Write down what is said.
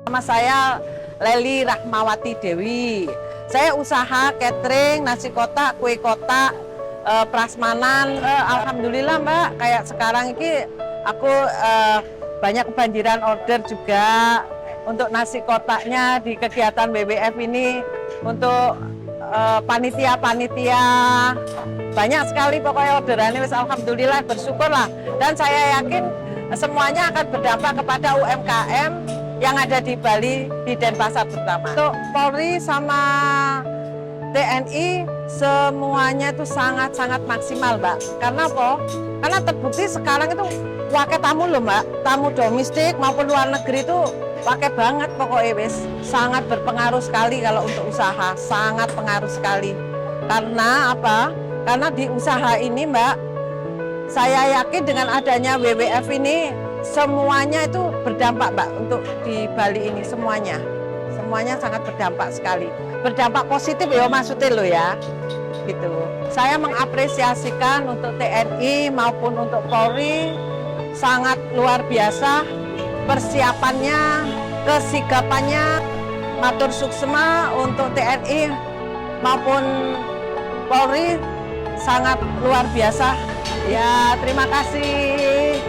Nama saya Leli Rahmawati Dewi. Saya usaha catering, nasi kotak, kue kotak, prasmanan. Alhamdulillah Mbak, kayak sekarang ini aku banyak kebanjiran order juga untuk nasi kotaknya di kegiatan WWF ini, untuk panitia-panitia. Banyak sekali pokoknya orderannya, alhamdulillah, bersyukurlah. Dan saya yakin semuanya akan berdampak kepada UMKM yang ada di Bali, di Denpasar terutama. Untuk Polri sama TNI semuanya itu sangat-sangat maksimal, Mbak. Karena apa? Karena terbukti sekarang itu pakai tamu loh, Mbak. Tamu domestik maupun luar negeri itu pakai banget pokoknya, wis. Sangat berpengaruh sekali kalau untuk usaha, sangat pengaruh sekali. Karena apa? Karena di usaha ini, Mbak, saya yakin dengan adanya WWF ini semuanya itu berdampak, Mbak, untuk di Bali ini semuanya sangat berdampak sekali, berdampak positif ya maksudnya lo ya, gitu. Saya mengapresiasikan untuk TNI maupun untuk Polri, sangat luar biasa persiapannya, kesigapannya. Matur suksema untuk TNI maupun Polri, sangat luar biasa. Ya, terima kasih.